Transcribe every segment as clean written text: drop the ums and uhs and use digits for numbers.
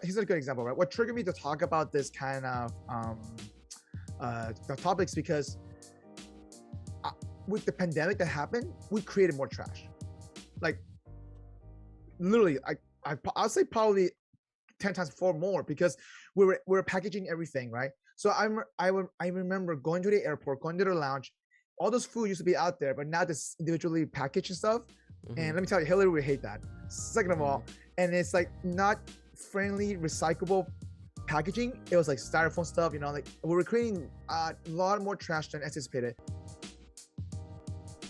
here's a good example, right? What triggered me to talk about this kind of the topics because with the pandemic that happened, we created more trash. Like literally, I'll say probably 10 times 4 more because we're packaging everything, right? So I remember going to the airport, going to the lounge. All those food used to be out there, but now this individually packaged and stuff. And let me tell you, Hillary would hate that. Second of all, and it's like not friendly, recyclable packaging. It was like styrofoam stuff, like we were creating a lot more trash than anticipated.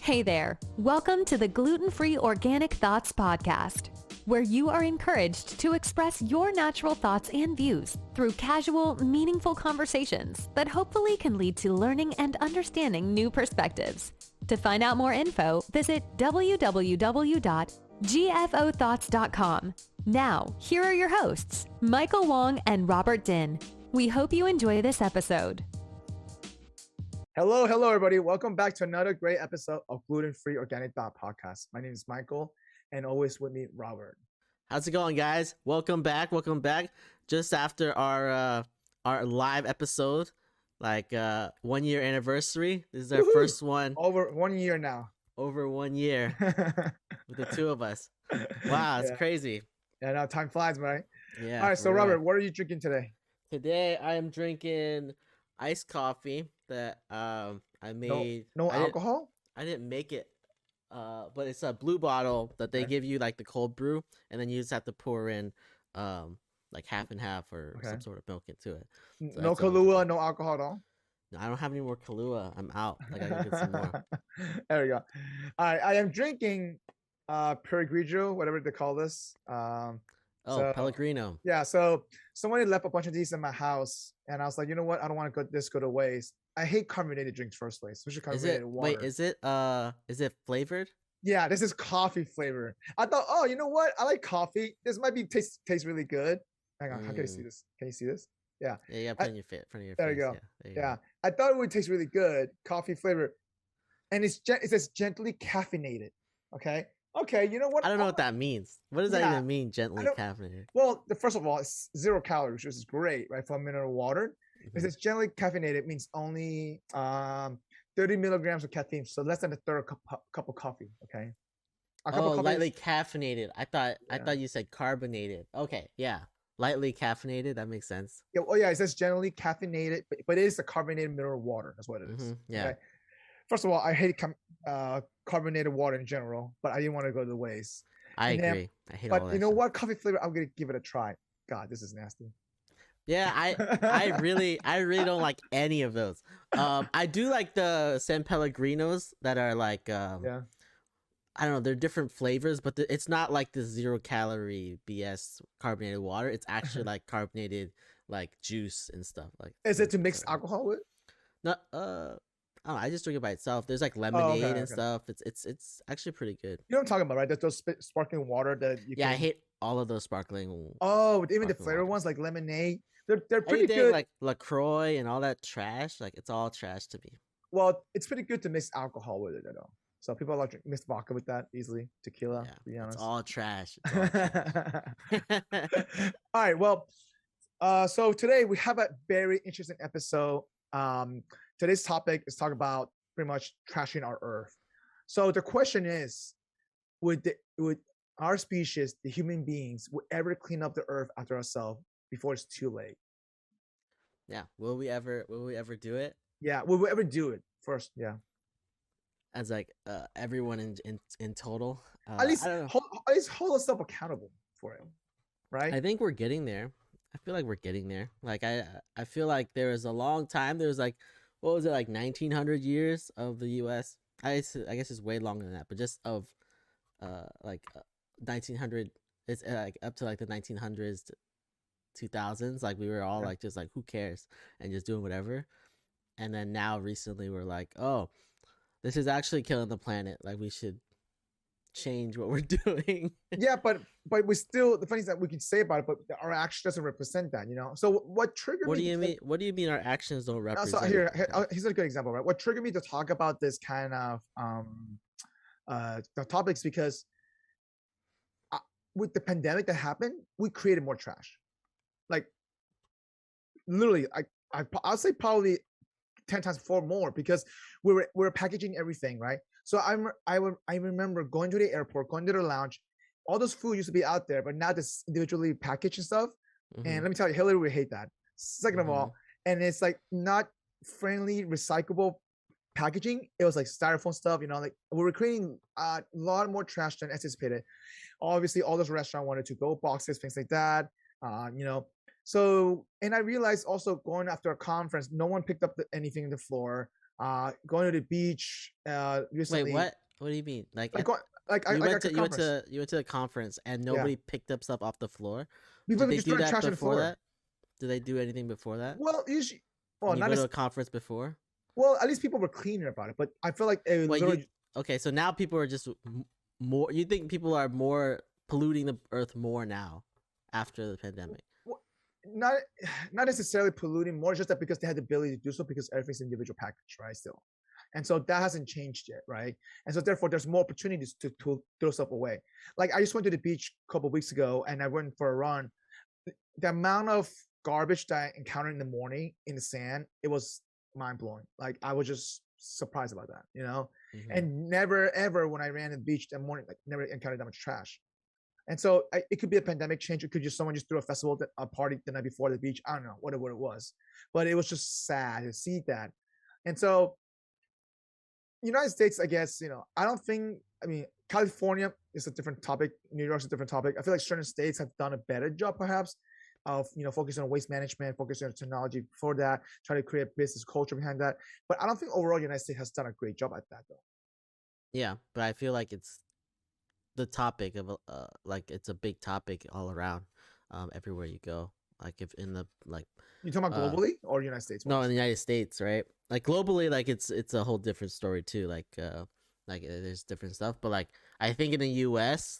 Hey there. Welcome to the Gluten-Free Organic Thoughts podcast, where you are encouraged to express your natural thoughts and views through casual, meaningful conversations that hopefully can lead to learning and understanding new perspectives. To find out more info, visit www.GFOThoughts.com. Now, here are your hosts, Michael Wong and Robert Din. We hope you enjoy this episode. Hello, everybody. Welcome back to another great episode of Gluten-Free Organic Thought podcast. My name is Michael, and always with me, Robert. How's it going, guys? Welcome back. Just after our live episode, 1 year anniversary. This is our first one. Over 1 year now. Over 1 year with the two of us. Wow, it's crazy. Yeah, now time flies, right? Yeah. All right, so Robert, what are you drinking today? Today I am drinking iced coffee that I made. No alcohol? I didn't make it. But it's a blue bottle that they give you like the cold brew, and then you just have to pour in like half and half or some sort of milk into it. So no Kahlua, no alcohol at all? No, I don't have any more Kahlua. I'm out. I gotta get some more. There we go. All right, I am drinking Peregrino, whatever they call this. Pellegrino. Yeah, so somebody left a bunch of these in my house, and I was like, you know what? I don't want to go to waste. I hate carbonated drinks first place, especially carbonated water. Wait, is it flavored? Yeah, this is coffee flavor. I thought, oh, you know what? I like coffee. This might be taste really good. Hang on, how can you see this? Can you see this? Yeah. Yeah, put in your face. There you go. Yeah, I thought it would taste really good, coffee flavor, and it says gently caffeinated. Okay, you know what? I don't know what that means. What does that even mean, gently caffeinated? Well, first of all, it's 0 calories, which is great, right? For mineral water. It says gently caffeinated means only 30 milligrams of caffeine, so less than a third cup of coffee. Okay. Lightly caffeinated. I thought you said carbonated. Okay, yeah, lightly caffeinated. That makes sense. Yeah. Oh yeah, it says generally caffeinated, but it is a carbonated mineral water. That's what it is. Yeah. Okay? First of all, I hate carbonated water in general, but I didn't want to go to the waste. I agree. I hate all that. But you know what? Coffee flavor, I'm gonna give it a try. God, this is nasty. Yeah, I really don't like any of those. I do like the San Pellegrinos that are like I don't know, they're different flavors, but it's not like the 0 calorie BS carbonated water. It's actually like carbonated like juice and stuff. Like, is it to mix alcohol with? No, I don't know, I just drink it by itself. There's like lemonade and stuff. It's actually pretty good. You know what I'm talking about, right? Those sparkling water that you I hate all of those sparkling. Oh, even the flavor ones like lemonade. They're pretty good. Like LaCroix and all that trash. Like, it's all trash to me. Well, it's pretty good to mix alcohol with it, though. So people like to mix vodka with that easily. Tequila, to be honest. It's all trash. All right. Well, so today we have a very interesting episode. Today's topic is talk about pretty much trashing our Earth. So the question is, would our species, the human beings, would ever clean up the Earth after ourselves before it's too late? Yeah. Will we ever do it? Yeah. Will we ever do it first? Yeah. As like everyone in total. At least hold us up accountable for it, right? I think we're getting there. I feel like we're getting there. Like I feel like there was a long time. There was like, what was it, like 1900 years of the U.S. I guess it's way longer than that, but just of 1900. It's like up to like the 1900s. 2000s, like we were all like just like, who cares, and just doing whatever. And then now recently we're like, oh, this is actually killing the planet, like we should change what we're doing. Yeah, but we still, the funny is that we can say about it, but our action doesn't represent that, so what triggered what me do you mean what do you mean our actions don't represent? So here's a good example, right? What triggered me to talk about this kind of the topics because with the pandemic that happened, we created more trash. like literally, I'll say probably 10 times four more because we were packaging everything, right? So I remember going to the airport, going to the lounge. All those food used to be out there, but now it's individually packaged and stuff. And let me tell you, Hillary would hate that. Second of all, and it's like not friendly, recyclable packaging. It was like styrofoam stuff, like we were creating a lot more trash than anticipated. Obviously, all those restaurants wanted to go boxes, things like that. So, and I realized also going after a conference, no one picked up anything on the floor. Going to the beach recently. Wait, what? What do you mean? You went to the conference and nobody picked up stuff off the floor. People Did they just do throwing that trash on the before floor. that? Did they do anything before that? Well, usually, well, you not go as, to a conference before. Well, at least people were cleaner about it. But I feel like it Wait, okay, so now people are just more. You think people are more polluting the earth more now after the pandemic? Not necessarily polluting more, just that because they had the ability to do so because everything's individual package, right? Still. And so that hasn't changed yet, right? And so therefore, there's more opportunities to throw stuff away. Like I just went to the beach a couple of weeks ago, and I went for a run. The amount of garbage that I encountered in the morning in the sand, it was mind blowing. Like I was just surprised about that, And never ever when I ran the beach that morning, like never encountered that much trash. And so it could be a pandemic change. It could just someone just threw a party the night before the beach. I don't know what it was, but it was just sad to see that. And so United States, I guess, I don't think, California is a different topic. New York's a different topic. I feel like certain states have done a better job perhaps of, focusing on waste management, focusing on technology before that, try to create business culture behind that. But I don't think overall United States has done a great job at that though. Yeah, but I feel like it's the topic of like it's a big topic all around, everywhere you go. Like if in the you talking about globally or United States? No, in the United States, right? Like globally, like it's a whole different story too. Like there's different stuff, but like I think in the U.S.,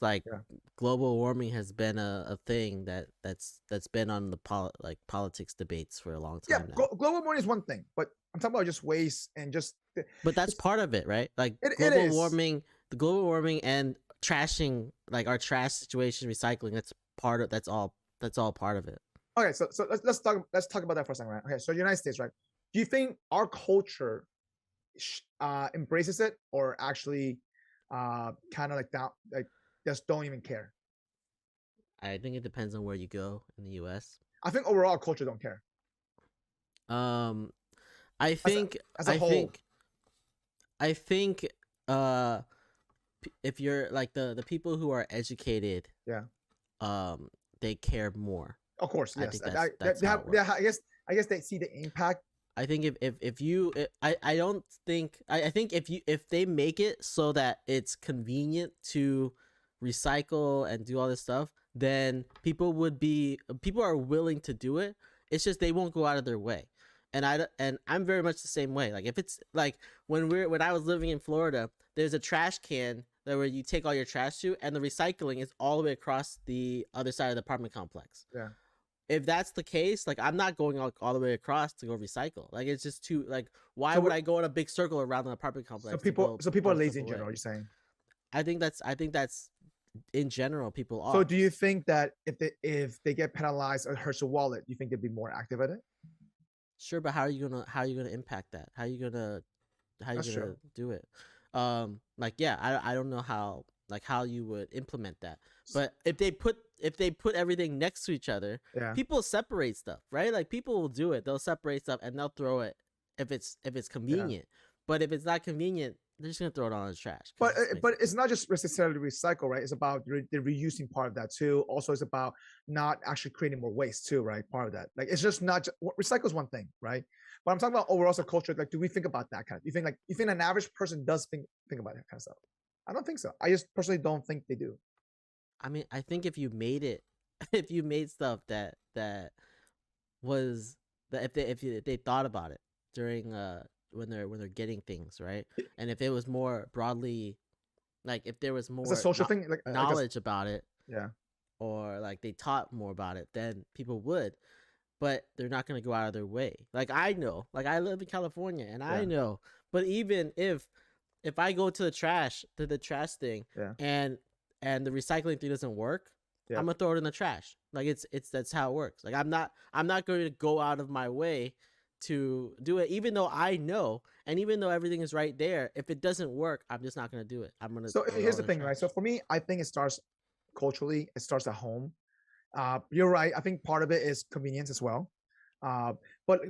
global warming has been a thing that's been on the politics debates for a long time now. Global warming is one thing, but I'm talking about just waste and just. But that's part of it, right? Like global warming and trashing, like our trash situation, recycling. That's all part of it. Okay, so let's talk about that for a second, right? Okay, so United States, right? Do you think our culture embraces it, or actually kind of like that, like just don't even care? I think it depends on where you go in the U.S. I think overall culture don't care. I think as a whole. I think if you're like the people who are educated, they care more. Of course, yes. I guess they see the impact. I think if they make it so that it's convenient to recycle and do all this stuff, then people are willing to do it. It's just they won't go out of their way. And I'm very much the same way. Like if it's like when I was living in Florida, there's a trash can where you take all your trash to, and the recycling is all the way across the other side of the apartment complex. Yeah. If that's the case, like I'm not going all the way across to go recycle. Like it's just too why would I go in a big circle around the apartment complex? So people are lazy in general. You're saying? I think that's in general people are. So do you think that if they get penalized or hurts a wallet, you think they'd be more active at it? Sure, but how are you gonna impact that? How are you gonna do it? I don't know how you would implement that. But if they put everything next to each other, people separate stuff, right? Like people will do it. They'll separate stuff and they'll throw it if it's convenient. But if it's not convenient, they're just gonna throw it on the trash. But it's not just necessarily recycle, right? It's about the reusing part of that too. Also, it's about not actually creating more waste too, right? Part of that, like it's just not recycle is one thing, right? But I'm talking about overall culture. Like, do we think about that kind of? You think an average person does think about that kind of stuff? I don't think so. I just personally don't think they do. I mean, I think if you made stuff that was that if they thought about it during when they're getting things right, and if it was more broadly, like if there was more it's a social thing, like knowledge about it, or like they taught more about it, then people would. But they're not gonna go out of their way. Like I know, like I live in California, and I know. But even if I go to the trash thing, and the recycling thing doesn't work, Yeah. I'm gonna throw it in the trash. Like that's how it works. Like I'm not going to go out of my way to do it, even though I know, and even though everything is right there. If it doesn't work, I'm just not gonna do it. I'm gonna. So here's the thing, right? So for me, I think it starts culturally. It starts at home. You're right. I think part of it is convenience as well. But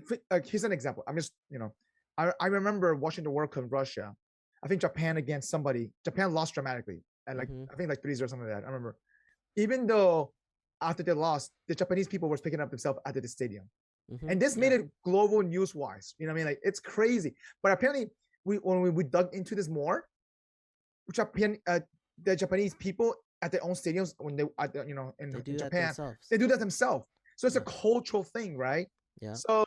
here's an example. I'm just, I remember watching the World Cup in Russia. I think Japan against somebody. Japan lost dramatically, and I think like 3-0 or something like that. I remember. Even though after they lost, the Japanese people were picking up themselves at the stadium, and this made it global news wise. You know what I mean? Like it's crazy. But apparently, when we dug into this more, the Japanese people at their own stadiums when they in Japan, they do that themselves. So it's a cultural thing, right? Yeah. So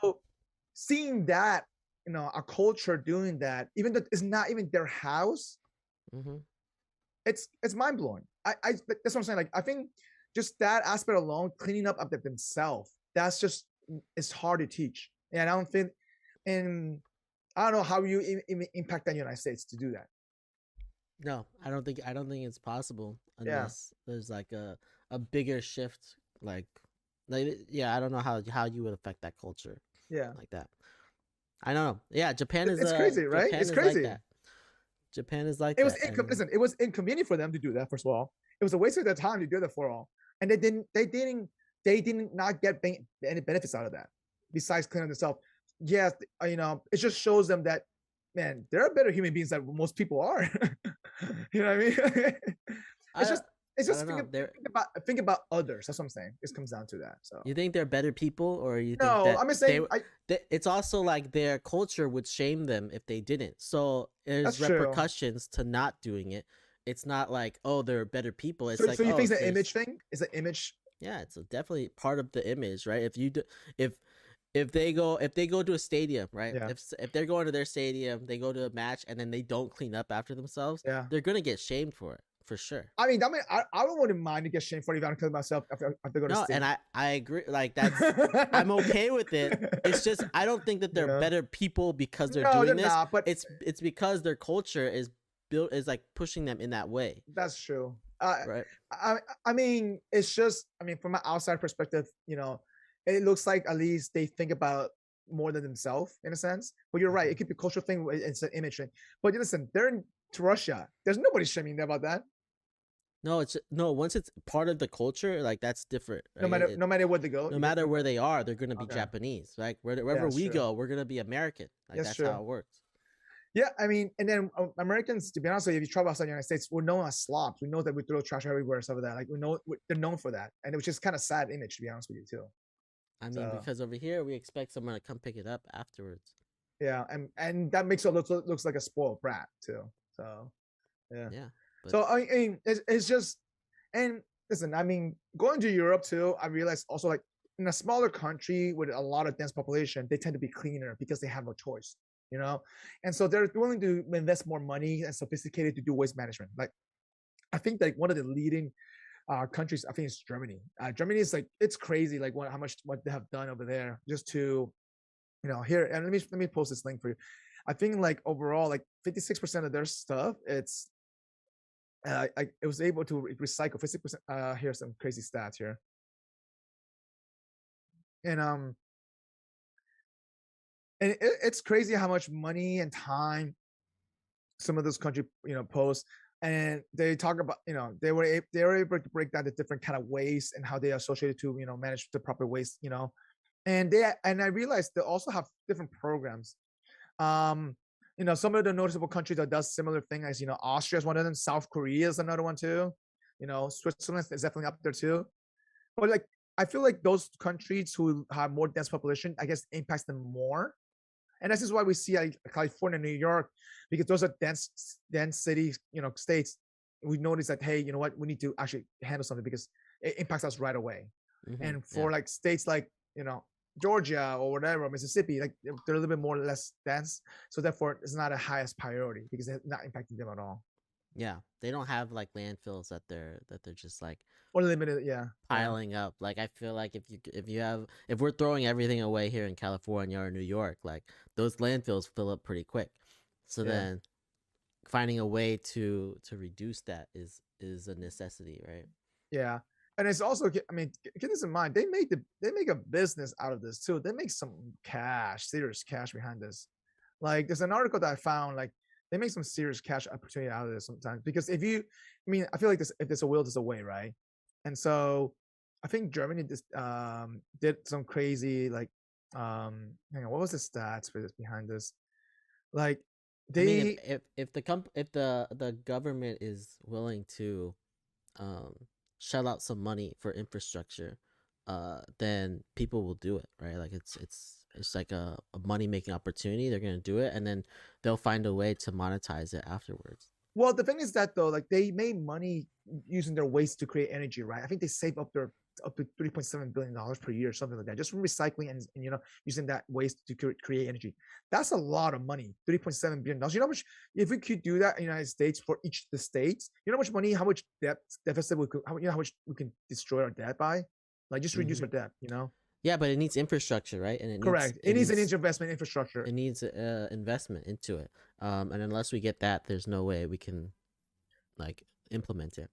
seeing that, a culture doing that, even though it's not even their house, it's mind blowing. That's what I'm saying. Like I think just that aspect alone, cleaning up after themselves, it's hard to teach. And I don't know how you impact the United States to do that. No, I don't think it's possible unless there's like a bigger shift. Like I don't know how you would affect that culture. Yeah, like that. I don't know. Yeah, Japan is. It's crazy, right? Japan it's crazy. Like that. Japan is like it that. Was listen, it was inconvenient for them to do that. First of all, it was a waste of their time to do that for all, and they didn't not get any benefits out of that besides cleaning themselves. Yes, it just shows them that, man, there are better human beings than most people are. You know what I mean? It's just think about others. That's what I'm saying. This comes down to that. So you think they're better people, or you think no? I'm saying it's also like their culture would shame them if they didn't. So there's repercussions to not doing it. It's not like, oh, they're better people. It's so you think it's an image thing? Is an image? Yeah, it's definitely part of the image, right? If they go to a stadium, right? Yeah. If they're going to their stadium, they go to a match and then they don't clean up after themselves, they're gonna get shamed for it. For sure. I wouldn't mind to get shamed for it if I don't kill myself after going to and I agree. Like that's, I'm okay with it. It's just I don't think that they're better people because they're doing this. Not, but it's because their culture is like pushing them in that way. That's true. Right. I mean, it's just from an outside perspective, it looks like at least they think about more than themselves in a sense. But you're right. It could be a cultural thing. It's an image thing. But listen, they're in Russia. There's nobody shaming them about that. No, once it's part of the culture, like that's different. Right? No matter where they go, no matter where they are, they're gonna be Japanese. Like wherever we go, we're gonna be American. Like that's how it works. Yeah, and then Americans, to be honest with you, if you travel outside the United States, we're known as slobs. We know that we throw trash everywhere, stuff like that. Like they're known for that, and which is kind of sad image, to be honest with you too. I mean, because over here we expect someone to come pick it up afterwards. Yeah, and that makes it looks like a spoiled brat too. So yeah. But... So I mean, it's just, and listen, going to Europe too, I realized also like in a smaller country with a lot of dense population, they tend to be cleaner because they have no choice, and so they're willing to invest more money and sophisticated to do waste management. Like I think like one of the leading countries, I think it's Germany. Germany is like, it's crazy like what they have done over there just to, here, and let me post this link for you. I think like overall like 56% of their stuff, it's it was able to recycle 50%. Here's some crazy stats here. And it's crazy how much money and time some of those countries post, and they talk about they were able to break down the different kind of waste and how they are associated to manage the proper waste, and I realized they also have different programs. Some of the noticeable countries that does similar thing as Austria is one of them, South Korea is another one too, Switzerland is definitely up there too. But like I feel like those countries who have more dense population, I guess, impacts them more. And this is why we see like California, New York, because those are dense cities, states. We notice that, hey, you know what, we need to actually handle something because it impacts us right away. And for like states like Georgia or whatever, Mississippi, like they're a little bit more or less dense, so therefore it's not a highest priority because they're not impacting them at all. Yeah, they don't have like landfills that they're just like or limited, piling up. Like I feel like if we're throwing everything away here in California or New York, like those landfills fill up pretty quick. So then finding a way to reduce that is a necessity, right? Yeah. And it's also, I mean, keep this in mind. They make a business out of this too. They make some cash, serious cash behind this. Like there's an article that I found, like they make some serious cash opportunity out of this sometimes. Because I mean, I feel like if there's a will, there's a way, right? And so I think Germany did some crazy, like, hang on, what was the stats for this behind this? Like I mean, if the government is willing to shell out some money for infrastructure, then people will do it, right? Like it's like a money making opportunity. They're gonna do it, and then they'll find a way to monetize it afterwards. Well, the thing is that though, like they made money using their waste to create energy, right? I think they save up to $3.7 billion per year, something like that, just from recycling and using that waste to create energy. That's a lot of money, $3.7 billion. You know how much, if we could do that in the United States for each of the states, you know how much money, how much deficit we could, how much we can destroy our debt by, like just reduce our debt, Yeah, but it needs infrastructure, right? And it needs an investment infrastructure. It needs investment into it. And unless we get that, there's no way we can like implement it.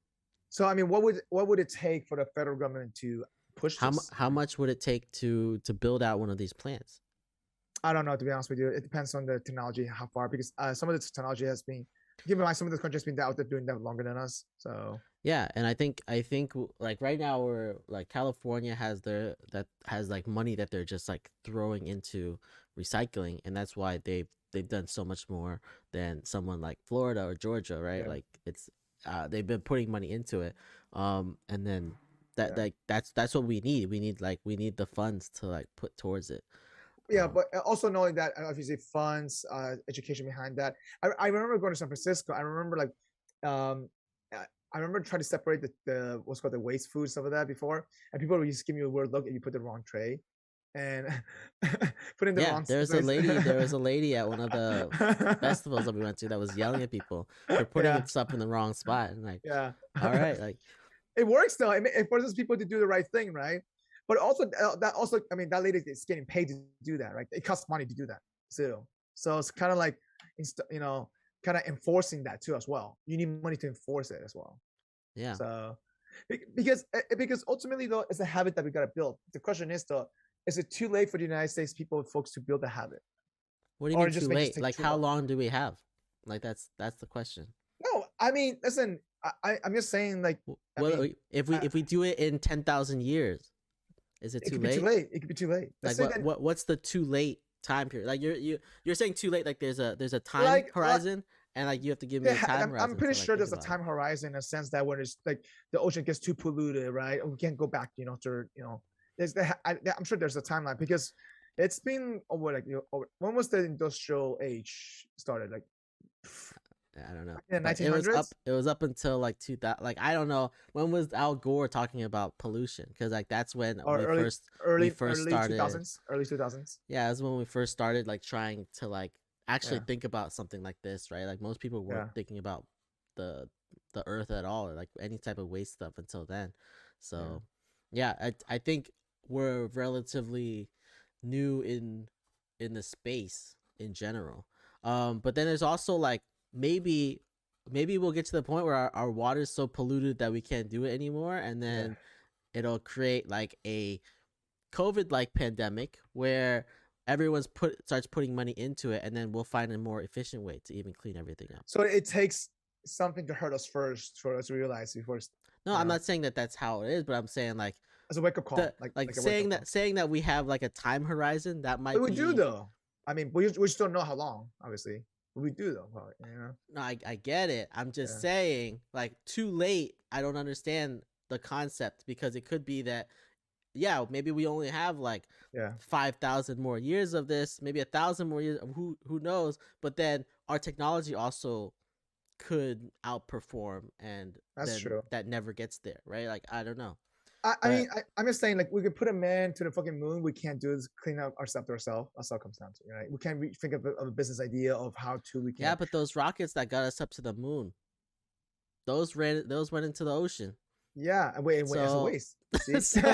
So I mean, what would it take for the federal government to push this? How much would it take to build out one of these plants? I don't know, to be honest with you. It depends on the technology, how far, because some of the technology has been, keep in mind, some of the countries have been out there doing that longer than us. So yeah, and I think like right now we're like California has like money that they're just like throwing into recycling, and that's why they've done so much more than someone like Florida or Georgia, right? Yeah. Like it's they've been putting money into it, and then that's what we need. We need the funds to like put towards it. Yeah, but also knowing that obviously funds, education behind that. I remember going to San Francisco. I remember like, I remember trying to separate the what's called the waste food, stuff like that before, and people would just give me a weird look if you put the wrong tray, and put in the wrong. There was a lady at one of the festivals that we went to that was yelling at people for putting stuff in the wrong spot, and like, all right, like it works though. It forces people to do the right thing, right? But also I mean, that lady is getting paid to do that, right? It costs money to do that too. So it's kind of like, kind of enforcing that too as well. You need money to enforce it as well. Yeah. So because ultimately though, it's a habit that we got to build. The question is though, is it too late for the United States folks to build the habit? What do you mean too late? Like how long do we have? Like that's the question. No, I mean, listen, I'm just saying like, if we do it in 10,000 years, is it too late? It could be too late. Like what's the too late time period? Like you're saying too late. Like there's a time horizon, and like you have to give me a time horizon. I'm pretty sure there's a time horizon in a sense that when it's like the ocean gets too polluted, right? We can't go back, I'm sure there's a timeline because it's been over when was the industrial age started? Like I don't know. In the 1900s? It was up until like 2000. Like I don't know when was Al Gore talking about pollution, because like that's when we first started. Early 2000s. Yeah, that's when we first started like trying to like actually think about something like this, right? Like most people weren't thinking about the earth at all, or like any type of waste stuff until then. So I think we're relatively new in the space in general. But then there's also like maybe we'll get to the point where our water is so polluted that we can't do it anymore, and then it'll create like a COVID like pandemic where everyone's starts putting money into it, and then we'll find a more efficient way to even clean everything up. So it takes something to hurt us first for us to realize before. No, I'm not saying that that's how it is, but I'm saying like as a wake up call, like saying that we have like a time horizon that might. But we do though. I mean, we just don't know how long, obviously. We do though, probably, No, I get it. I'm just saying, like, too late. I don't understand the concept, because it could be that, maybe we only have like 5,000 more years of this, maybe 1,000 more years. Who knows? But then our technology also could outperform, and that's true. That never gets there, right? Like I don't know. I mean, I'm just saying, like, we could put a man to the fucking moon. We can't do this, clean up our stuff ourselves. That's all it comes down to, right? We can't think of a business idea of how to. We can. Yeah, but those rockets that got us up to the moon, those went into the ocean. Yeah, and wait, as a waste. Listen,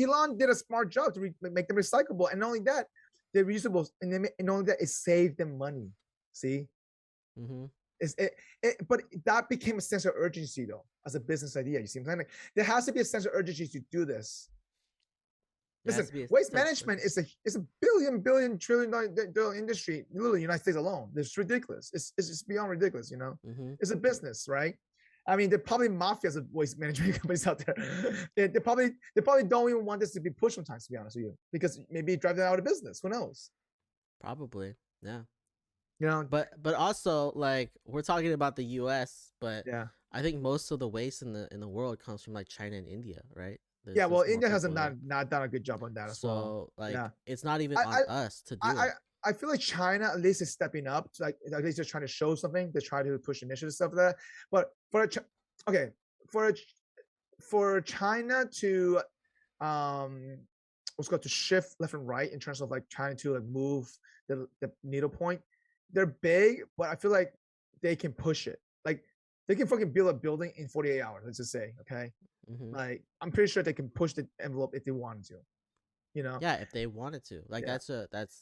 Elon did a smart job to make them recyclable, and not only that, they're reusable, and only that it saved them money. See. Mm-hmm. But that became a sense of urgency though, as a business idea. You see what I'm saying? Like, there has to be a sense of urgency to do this. Listen, waste management is a billion trillion dollar industry, literally the United States alone. It's ridiculous. It's just beyond ridiculous, you know? It's a business, right? I mean, there are probably mafias of waste management companies out there. They probably don't even want this to be pushed sometimes, to be honest with you, because maybe drive them out of business. Who knows? Probably, yeah. You know, but also, like, we're talking about the U.S., but yeah, I think most of the waste in the world comes from like China and India, right? There's yeah, well, India has not done a good job on that as well. So, like, it's not even on us to do it. I feel like China at least is stepping up. To, like, at least they're trying to show something. They try to push initiatives stuff like that. But for China to what's called to shift left and right in terms of like trying to like move the needle point, they're big, but I feel like they can push it. Like, they can fucking build a building in 48 hours. Let's just say, okay. Like, I'm pretty sure they can push the envelope if they wanted to, you know? Yeah, if they wanted to. Like, that's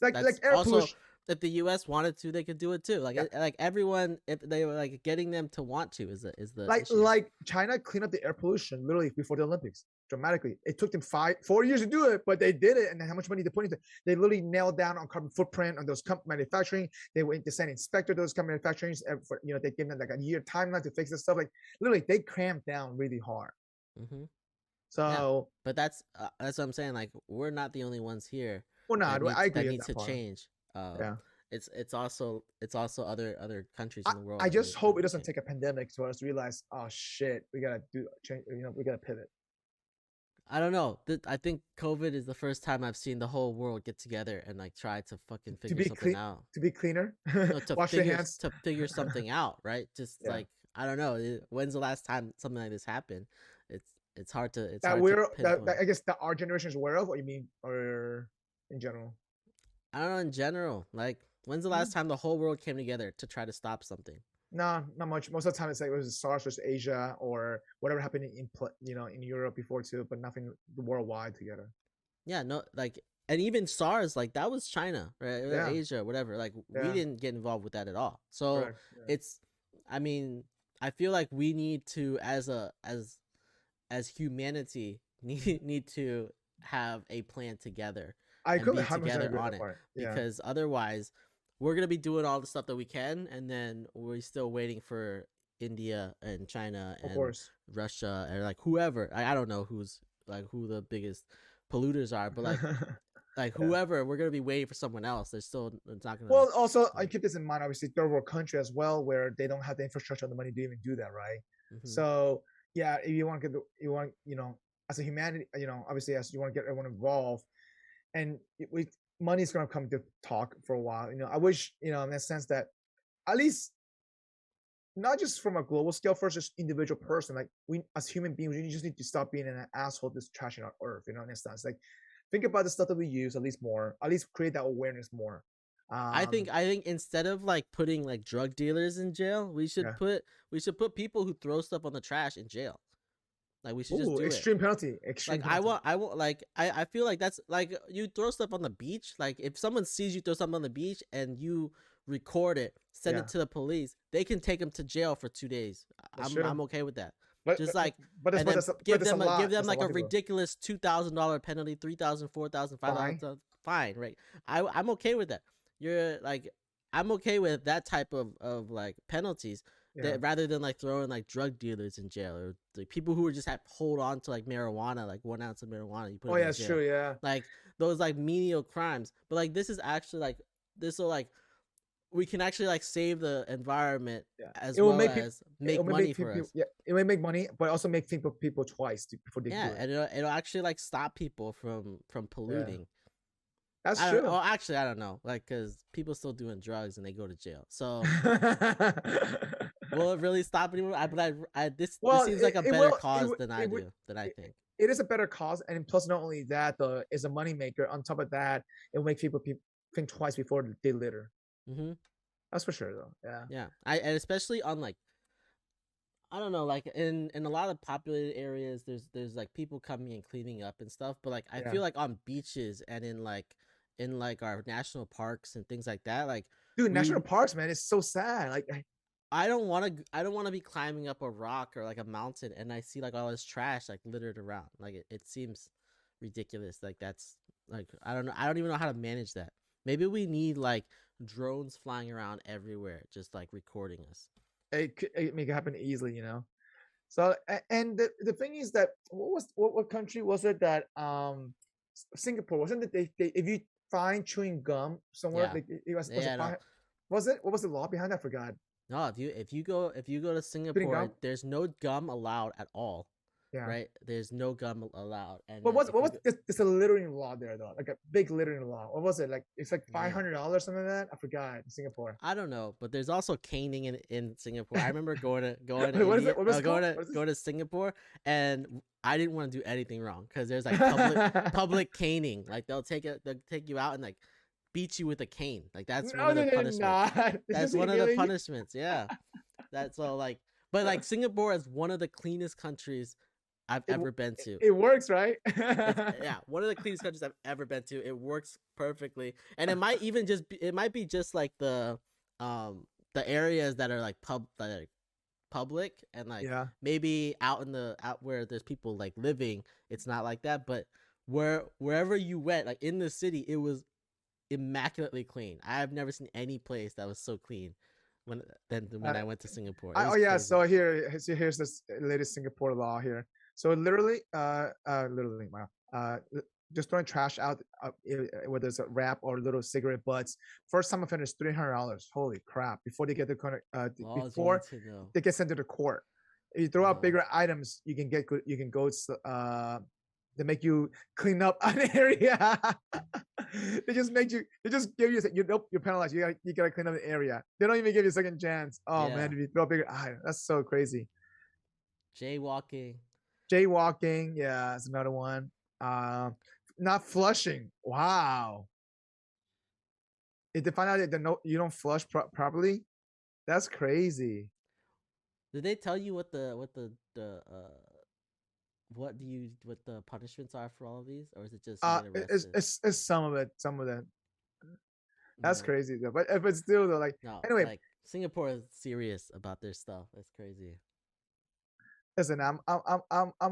like air also pollution. If the U.S. wanted to, they could do it too. Like, like everyone, if they were like getting them to want to, is the issue. Like China cleaned up the air pollution literally before the Olympics dramatically. It took them 4 years to do it, but they did it. And how much money they put into it? They literally nailed down on carbon footprint on those manufacturing. They went to send inspector to those manufacturing. For, you know, they gave them like a year timeline to fix this stuff. Like, literally, they cramped down really hard. So, but that's what I'm saying. Like, we're not the only ones here. We're not. I agree. That need to change. It's also other countries in the world. I just hope it doesn't take a pandemic for us to realize, oh shit, we gotta change. You know, we gotta pivot. I don't know. I think COVID is the first time I've seen the whole world get together and like try to fucking figure something out. To be cleaner. No, to wash your hands. To figure something out, right? Just like, I don't know. When's the last time something like this happened? It's hard to. It's hard that I guess that our generation is aware of. What you mean, or in general? I don't know. In general, like, when's the last time the whole world came together to try to stop something? No, not much. Most of the time, it's like it was SARS versus Asia or whatever happened in Europe before too, but nothing worldwide together. Yeah, no, like, and even SARS, like, that was China, right? Yeah. Asia, whatever. Like, we didn't get involved with that at all. So it's, I mean, I feel like we need to, as humanity, need to have a plan together. I could be together on it, because otherwise we're gonna be doing all the stuff that we can, and then we're still waiting for India and China and Russia and like whoever. I don't know who the biggest polluters are, but like whoever, we're gonna be waiting for someone else. It's not gonna. Well, also I keep this in mind. Obviously, third world country as well, where they don't have the infrastructure and the money to even do that, right? So yeah, if you want as a humanity, obviously, as you want to get everyone involved. And money is going to come to talk for a while. I wish, in that sense that at least not just from a global scale, first, just individual person, like we as human beings, we just need to stop being an asshole just trashing our earth, in a sense. Like, think about the stuff that we use at least create that awareness more. I think instead of like putting like drug dealers in jail, we should put people who throw stuff on the trash in jail. Like, we should just do extreme penalty. Extreme penalty. I want like I feel like that's like, you throw stuff on the beach. Like, if someone sees you throw something on the beach and you record it, send it to the police, they can take them to jail for 2 days. I'm okay with that. But give them like a ridiculous $2,000 penalty, $3,000, $4,000, $5,000 fine, right? I'm okay with that. I'm okay with that type of like penalties. That, rather than like throwing like drug dealers in jail, or like people who just have hold on to like marijuana, like 1 ounce of marijuana. You put in it's true, yeah. Like those like menial crimes, but like this is actually like this will like we can actually like save the environment as well as make money for us. Yeah, it may make money, but also make people twice before they do it. And it'll actually like stop people from polluting. That's true. Well, actually, I don't know, like, because people still doing drugs and they go to jail. So, will it really stop anyone? This seems like a better cause than I think. It is a better cause, and plus, not only that, is a moneymaker. On top of that, it will make people think twice before they litter. That's for sure, though. Yeah. And especially on like, I don't know, like in a lot of populated areas, there's like people coming and cleaning up and stuff. But like, I feel like on beaches and in our national parks and things like that, like, dude, national parks, man, it's so sad. Like, I don't want to be climbing up a rock or like a mountain and I see like all this trash like littered around. Like it seems ridiculous. Like that's like I don't know. I don't even know how to manage that. Maybe we need like drones flying around everywhere, just like recording us. It make it happen easily, you know. So and the thing is that what country was it that Singapore wasn't it they if you find chewing gum somewhere Yeah. like it was Yeah, it no. was it what was the law behind that? I forgot. No, if you go to Singapore, there's no gum allowed at all. Yeah. Right? There's no gum allowed. And what was this a littering law there though? Like a big littering law. What was it? Like it's like $500 something like that? I forgot in Singapore. I don't know, but there's also caning in Singapore. I remember going to Singapore and I didn't want to do anything wrong because there's like public caning. Like they'll take you out and like beat you with a cane. Like that's one of the punishments. That's one of the punishments. Yeah. That's all like but like Singapore is one of the cleanest countries I've ever been to. It works, right? Yeah, one of the cleanest countries I've ever been to. It works perfectly, and it might even be just like the areas that are like public and like maybe out where there's people like living. It's not like that, but wherever you went, like in the city, it was immaculately clean. I've never seen any place that was so clean when I went to Singapore. Crazy. So here's this latest Singapore law here. So literally, just throwing trash out, whether it's a wrap or little cigarette butts. First time offender is $300. Holy crap! Before they get they get sent to the court. If you throw out bigger items, you can go. They make you clean up an area. They just give you you're penalized. You gotta clean up the area. They don't even give you a second chance. Oh man, if you throw a bigger item, that's so crazy. Jaywalking, yeah, it's another one. Not flushing. Wow. If they find out that you don't flush properly, that's crazy. Did they tell you what the punishments are for all of these, or is it just it's some of it, That's crazy though, but still though, like anyway, like Singapore is serious about their stuff. That's crazy. Listen, I'm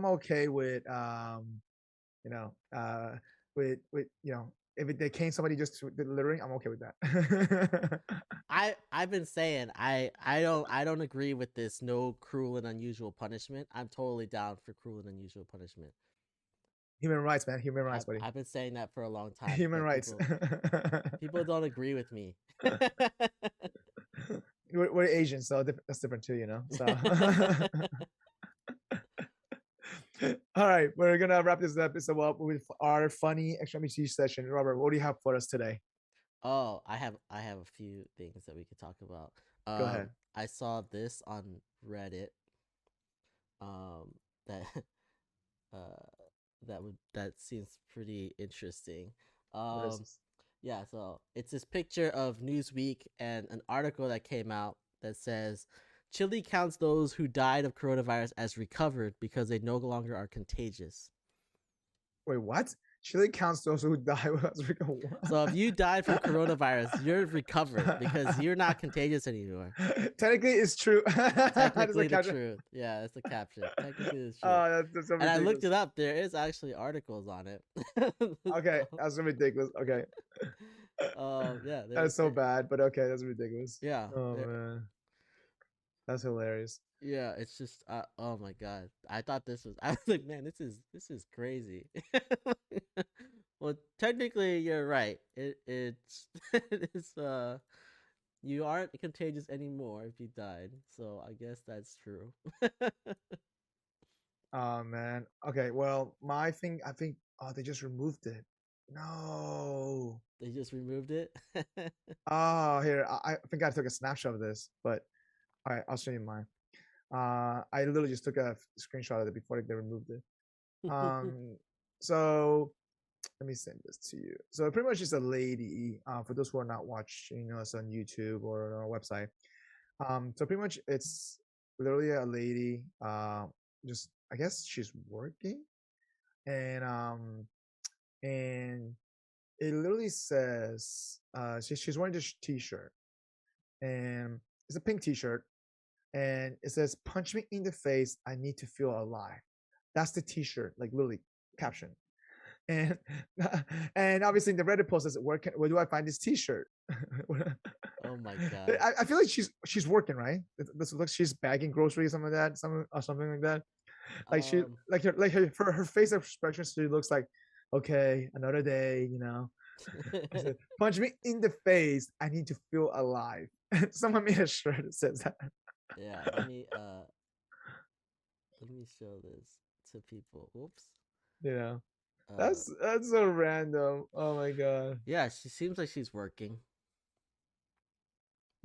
okay with if they cane somebody just to littering, I'm okay with that. I've been saying I don't agree with this no cruel and unusual punishment. I'm totally down for cruel and unusual punishment. Human rights, man. Human rights, buddy. I've been saying that for a long time. Human rights. People don't agree with me. We're Asian, so that's different too, you know. So. All right, we're gonna wrap this episode up with our funny MSG session. Robert, what do you have for us today? Oh, I have a few things that we could talk about. Go ahead. I saw this on Reddit. That seems pretty interesting. Yeah, so it's this picture of Newsweek and an article that came out that says Chile counts those who died of coronavirus as recovered because they no longer are contagious. Wait, what? Chile counts those who die as recovered. So if you died from coronavirus, you're recovered because you're not contagious anymore. Technically, it's true. Technically, the truth. Yeah, that's the caption. Technically, it's true. Oh, that's and I looked it up. There is actually articles on it. Okay, that's ridiculous. Okay. Yeah. That's so bad, but okay, that's ridiculous. Yeah. Oh man. That's hilarious. Yeah, it's just oh my god. I was like, man, this is crazy. Well, technically you're right. It's you aren't contagious anymore if you died. So I guess that's true. Oh man. Okay, well, my thing I think they just removed it. No. They just removed it? Oh, here. I think I took a snapshot of this, but all right, I'll show you mine. I literally just took a screenshot of it before they removed it. So let me send this to you. So pretty much it's a lady. For those who are not watching us on YouTube or on our website. So pretty much it's literally a lady. Just I guess she's working, and it literally says she's wearing this T-shirt, and it's a pink T-shirt. and it says, "Punch me in the face. I need to feel alive." That's the T-shirt, like literally caption. And and obviously in the Reddit post says, where do I find this T-shirt? Oh my god. I feel like she's working, right? This looks she's bagging groceries, something like that, something like that. Like she her face expression, she looks like, okay, another day, you know. Said, punch me in the face. I need to feel alive. Someone made a shirt that says that. Yeah, let me show this to people. Oops. Yeah. That's so random. Oh my god. Yeah, she seems like she's working.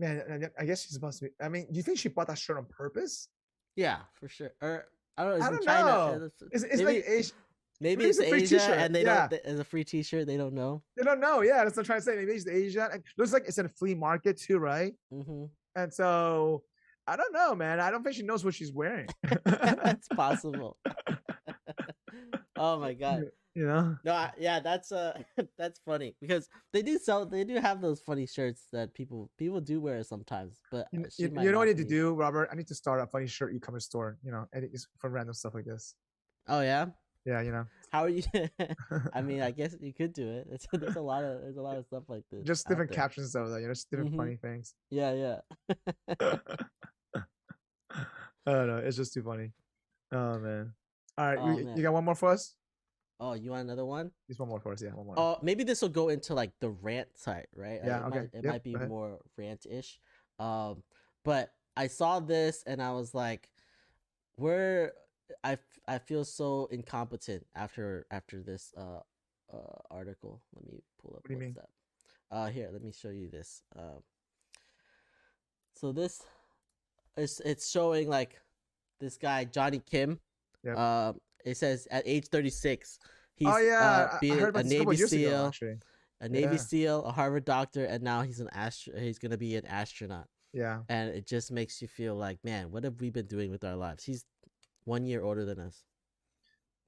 Man, I guess she's supposed to be. I mean, do you think she bought that shirt on purpose? Yeah, for sure. Or I don't know. It's maybe, like Asia. Maybe it's Asia and they don't. It's a free T-shirt. They don't know. They don't know. Yeah, that's what I'm trying to say. Maybe it's Asia. And looks like it's in a flea market too, right? Mm-hmm. And so I don't know, man. I don't think she knows what she's wearing. That's possible. Oh my god. You know? No, yeah, that's that's funny because they do have those funny shirts that people do wear sometimes. But you know what I need to do, Robert? I need to start a funny shirt e-commerce store. You know, and it's for random stuff like this. Oh yeah. Yeah, you know. How are you? I mean, I guess you could do it. There's a lot of stuff like this. Just different captions though, you know, just different funny things. Yeah. I don't know. It's just too funny. Oh man. All right, you got one more for us? Oh, you want another one? Just one more for us, yeah. One more. Oh, maybe this will go into like the rant side, right? Yeah, okay. It might be more rant-ish. But I saw this and I was like, I feel so incompetent after this article. Let me pull up. What do you mean? Here, let me show you this. So this it's showing like this guy Johnny Kim. Yep. It says at age 36, he's being a Navy SEAL, a Navy SEAL, a Harvard doctor, and now he's he's gonna be an astronaut. Yeah. And it just makes you feel like, man, what have we been doing with our lives? He's 1 year older than us.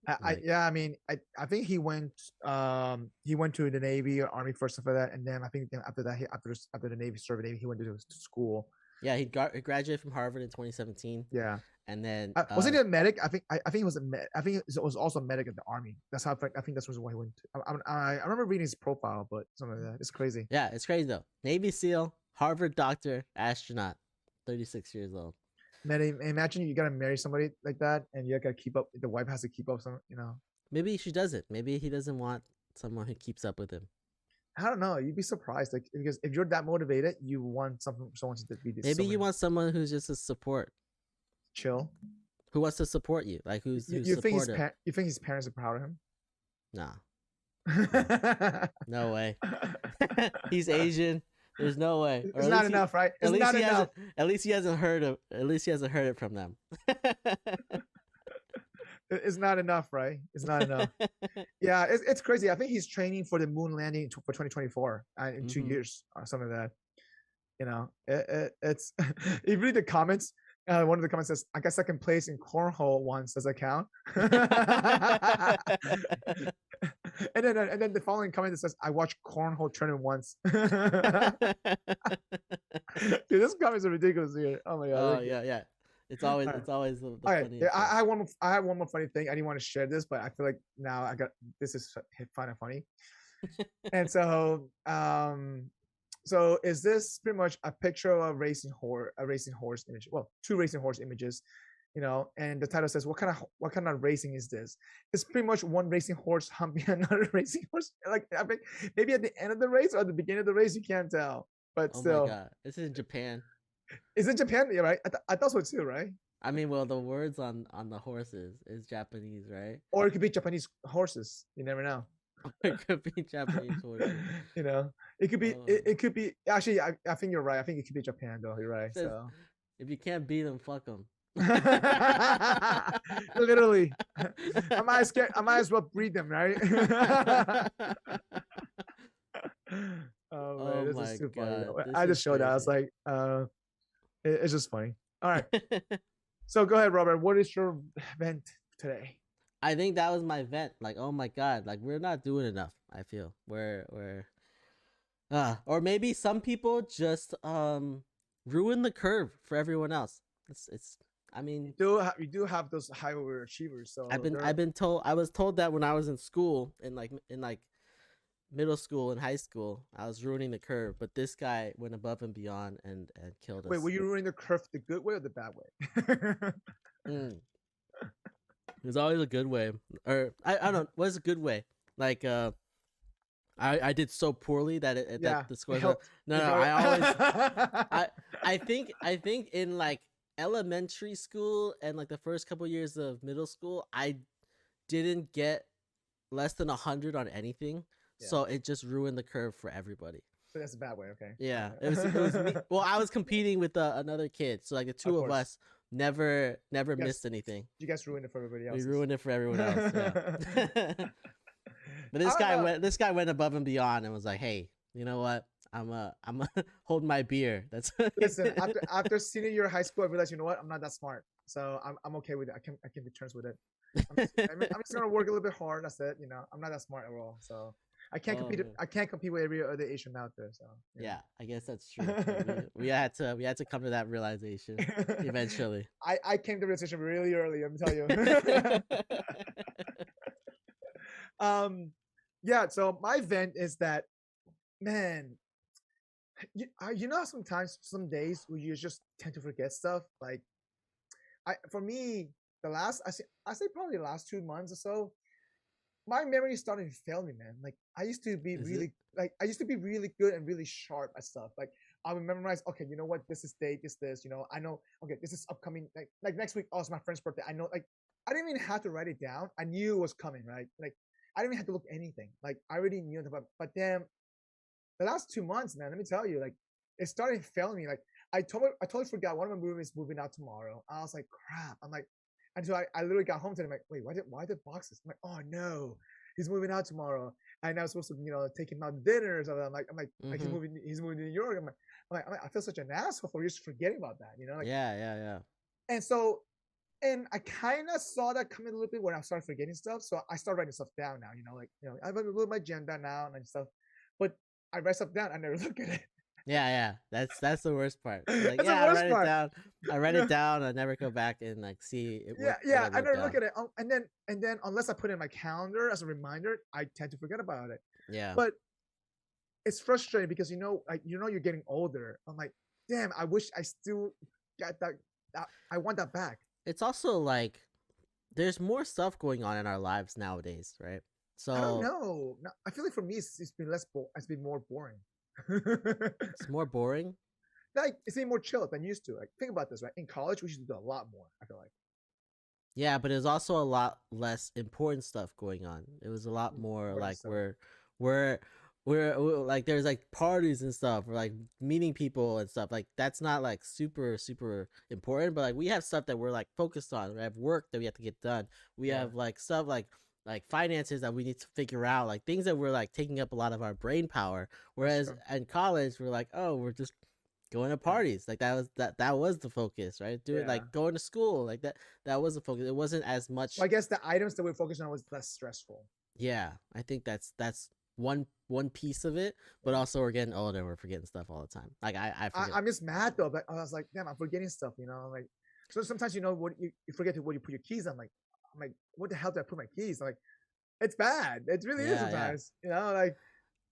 I mean, I think he went to the Navy or Army first, stuff like that, and then I think after that, after the Navy served Navy, he went to school. Yeah, he graduated from Harvard in 2017. Yeah. And then was he a medic? I think he was a med. I think it was also a medic in the Army. That's how I think that's why he went. I remember reading his profile, but something like that. It's crazy. Yeah, it's crazy though. Navy SEAL, Harvard doctor, astronaut, 36 years old. Man, imagine you gotta marry somebody like that, and you gotta keep up. The wife has to keep up. Some, you know. Maybe she doesn't. Maybe he doesn't want someone who keeps up with him. I don't know. You'd be surprised, like because if you're that motivated, you want someone to be. Maybe you want someone who's just a support. Chill. Who wants to support you? Like who's you think you think his parents are proud of him? Nah. No way. He's Asian. There's no way. It's not enough, right? It's not enough. At least he hasn't heard it from them. It's not enough, right? It's not enough. Yeah, it's crazy. I think he's training for the moon landing for 2024 in 2 years or something like that. You know, it's if you read the comments. One of the comments says, "I got second place in cornhole once. Does that count?" and then the following comment says, "I watched cornhole tournament once." Dude, this comments are ridiculous here. Oh my god. Oh yeah. It's always the funny. Yeah, I have one more funny thing. I didn't want to share this, but I feel like now this is kind of funny. And so so is this pretty much a picture of a racing horse image? Well, two racing horse images, you know, and the title says, what kind of racing is this? It's pretty much one racing horse humping another racing horse. Like, I mean, maybe at the end of the race or at the beginning of the race, you can't tell. But still. Oh my God. This is in Japan. Is it Japan? Yeah, right? I thought so too, right? I mean, well, the words on the horses is Japanese, right? Or it could be Japanese horses. You never know. It could be Japanese horses. You know, it could be. It could be. Actually, I think you're right. I think it could be Japan, though. You're right. So if you can't beat them, fuck them. Literally, I might as well breed them, right? Oh man, this is too funny. I just showed that. I was like, it's just funny. All right. So go ahead, Robert. What is your vent today? I think that was my vent. Like, oh my God, like we're not doing enough. I feel we're or maybe some people just ruin the curve for everyone else. It's I mean, you do have those high overachievers. So I was told that when I was in school, in like middle school and high school, I was ruining the curve, but this guy went above and beyond and killed us. Wait, were you ruining the curve the good way or the bad way? There's always a good way, or I don't know, what's a good way? Like I did so poorly that that the scores were, no, I think in like elementary school and like the first couple years of middle school, I didn't get less than 100 on anything, so it just ruined the curve for everybody. So that's a bad way. Okay. Yeah, it was me. Well, I was competing with another kid, so like the two of us never missed anything. You guys ruined it for everybody else. We ruined it for everyone else. Yeah. But this guy went above and beyond and was like, "Hey, you know what? I'm holding my beer." That's Listen. After senior year of high school, I realized, you know what? I'm not that smart, so I'm okay with it. I can be terms with it. I'm just gonna work a little bit hard. That's it. You know, I'm not that smart at all, so I can't compete. I can't compete with every other Asian out there. So yeah, I guess that's true. we had to come to that realization eventually. I came to the realization really early. I'm telling you. Yeah. So my vent is that, man, you know, sometimes some days where you just tend to forget stuff. Like, for me, I say probably the last 2 months or so, my memory is starting to fail me, man. Like I used to be really good and really sharp at stuff. Like I would memorize, okay, you know what, this is date, this, you know, I know, okay, this is upcoming, like next week, oh, it's my friend's birthday. I know, like I didn't even have to write it down. I knew it was coming, right? Like I didn't even have to look anything. Like I already knew it, but damn, the last 2 months, man, let me tell you, like it started failing me. Like I totally forgot one of my movies moving out tomorrow. I was like, crap. I'm like, until I literally got home today. I'm like, wait, why the boxes? I'm like, oh no, he's moving out tomorrow. And I was supposed to, you know, take him out to dinner or something. I'm like, he's moving to New York. I'm like, I feel such an asshole for just forgetting about that, you know? Like, yeah. And so, and I kind of saw that coming a little bit when I started forgetting stuff. So I started writing stuff down now, you know, like, you know, I have a little my agenda now and stuff, but I write stuff down. I never look at it. Yeah. That's the worst part. Like, that's the worst part. I write it down. I never go back and like see it. I never look at it. And then unless I put it in my calendar as a reminder, I tend to forget about it. Yeah. But it's frustrating because you know you're getting older. I'm like, damn, I wish I still got that. I want that back. It's also like there's more stuff going on in our lives nowadays, right? So I don't know. I feel like for me, it's been it's been more boring. It's more boring. Like it's been more chill than used to. Like think about this, right? In college, we used to do a lot more. I feel like. Yeah, but there's also a lot less important stuff going on. It was a lot more like we're like there's like parties and stuff, or like meeting people and stuff. Like that's not like super important, but like we have stuff that we're like focused on. We have work that we have to get done. We have like stuff like finances that we need to figure out, like things that we're like taking up a lot of our brain power. Whereas in college, we're like, oh, we're just going to parties. Like that was the focus, right? Like going to school, like that was the focus. It wasn't as much. Well, I guess the items that we're focused on was less stressful. Yeah, I think that's one piece of it, but also we're getting older and we're forgetting stuff all the time. Like I'm just mad though, but I was like, damn, I'm forgetting stuff, you know, like so sometimes, you know, what you forget where you put your keys. I'm like, what the hell did I put my keys? I'm like, it's bad. It really is sometimes, you know, like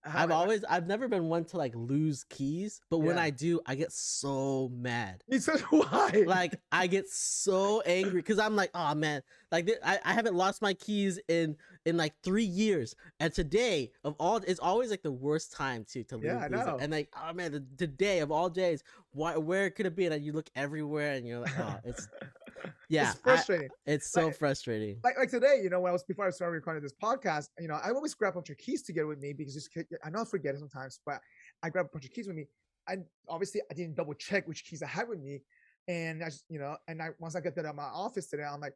I've never been one to like lose keys, but when I do, I get so mad. You said why? Like I get so angry because I'm like, oh man, like I haven't lost my keys in like 3 years, and today of all, it's always like the worst time to lose. I know. And like, oh man, today of all days, where could it be? And you look everywhere, and you're like, oh, it's. Yeah, it's frustrating. It's so frustrating. Like today, you know, before I started recording this podcast, you know, I always grab a bunch of keys together with me because I know I forget it sometimes, but I grab a bunch of keys with me. And obviously, I didn't double check which keys I had with me, and I just, you know, once I get that at my office today, I'm like,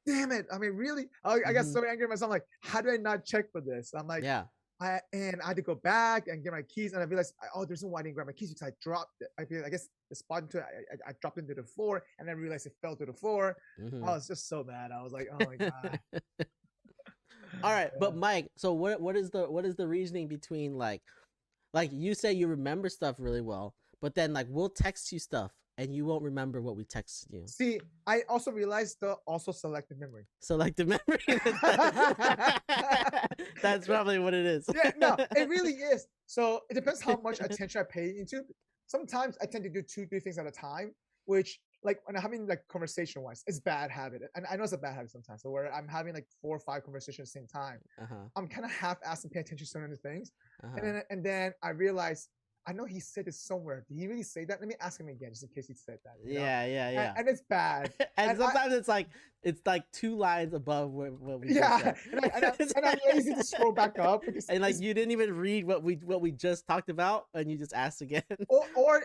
damn it! I mean, really? I got so angry at myself. I'm like, how do I not check for this? I'm like, yeah. I had to go back and get my keys, and I realized, oh, there's no why I didn't grab my keys because I dropped it. I guess the spot into it, I dropped into the floor, and I realized it fell to the floor. I was just so mad. I was like, oh my god. All right, but Mike, so what is the reasoning between like you say you remember stuff really well, but then like we'll text you stuff and you won't remember what we texted you. See, I also realized the also selective memory. Selective memory. That's probably what it is. Yeah, no, it really is. So it depends how much attention I pay into. Sometimes I tend to do 2-3 things at a time, which like when I'm having like conversation wise, it's bad habit. And I know it's a bad habit sometimes. So where I'm having like 4 or 5 conversations at the same time, I'm kind of half-assed paying attention to certain things. And then I realize, I know he said this somewhere. Did he really say that? Let me ask him again, just in case he said that. Yeah. And it's bad. And sometimes it's like 2 lines above what we just said. And I'm lazy to scroll back up because and like you didn't even read what we just talked about, and you just asked again. Or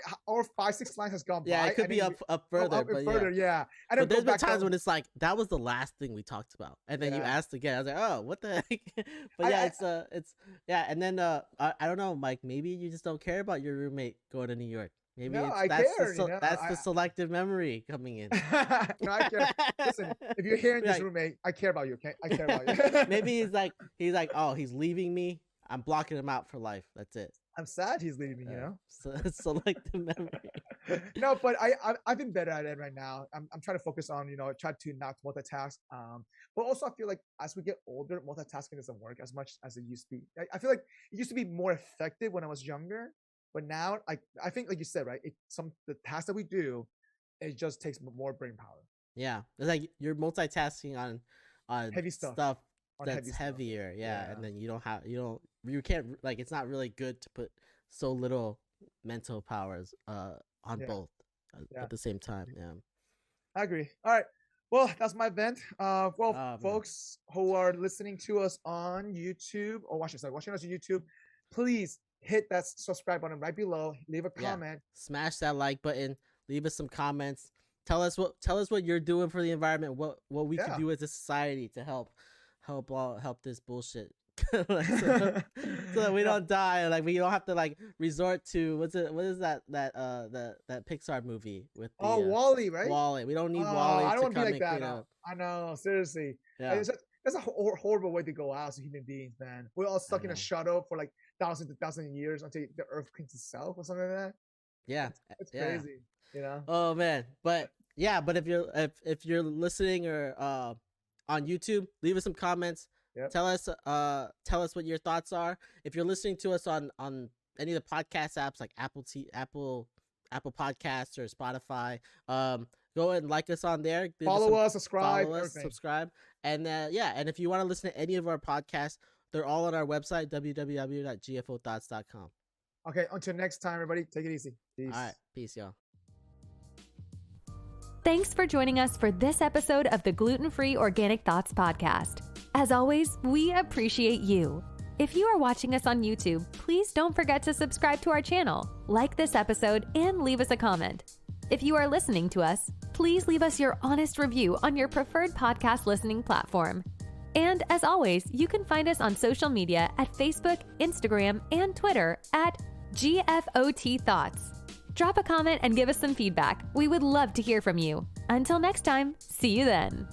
5-6 lines has gone by. Yeah, it could be up further. Yeah. And but there's been times when it's like that was the last thing we talked about, and then you asked again. I was like, oh, what the heck? But yeah, it's And then I don't know, Mike. Maybe you just don't care about your roommate going to New York. Maybe that's the selective memory coming in. No, I care. Listen, if you're hearing this, roommate, I care about you. Okay, I care about you. Maybe he's like, oh, he's leaving me. I'm blocking him out for life. That's it. I'm sad he's leaving me. You know. Selective memory. No, but I've been better at it right now. I'm trying to focus on try to not multitask. But also I feel like as we get older, multitasking doesn't work as much as it used to be. I feel like it used to be more effective when I was younger. But now, I think, like you said, right? The tasks that we do, it just takes more brain power. Yeah, it's like you're multitasking on heavy stuff that's heavier. Yeah, and then you can't like it's not really good to put so little mental powers on both at the same time. Yeah, I agree. All right, well, that's my vent. Folks who are listening to us on YouTube or watching us on YouTube, please hit that subscribe button right below. Leave a comment. Smash that like button. Leave us some comments. Tell us what you're doing for the environment. What we can do as a society to help this bullshit. so that we don't die. Like we don't have to like resort to what is that Pixar movie with the, WALL-E, right? WALL-E. We don't need WALL-E. I don't want to be like that. I know, seriously. Yeah. That's a horrible way to go out as human beings, man. We're all stuck in a shuttle for like thousands of years until the Earth cleans itself or something like that. Yeah, it's crazy. Oh man, but if you're listening or on YouTube, leave us some comments. Yep. Tell us what your thoughts are. If you're listening to us on any of the podcast apps like Apple Podcasts or Spotify, go and like us on there. Follow us, subscribe, and and if you want to listen to any of our podcasts, they're all on our website, www.GFOThoughts.com. Okay, until next time, everybody, take it easy. Peace. All right, peace, y'all. Thanks for joining us for this episode of the Gluten-Free Organic Thoughts podcast. As always, we appreciate you. If you are watching us on YouTube, please don't forget to subscribe to our channel, like this episode, and leave us a comment. If you are listening to us, please leave us your honest review on your preferred podcast listening platform. And as always, you can find us on social media at Facebook, Instagram, and Twitter at GFOThoughts. Drop a comment and give us some feedback. We would love to hear from you. Until next time, see you then.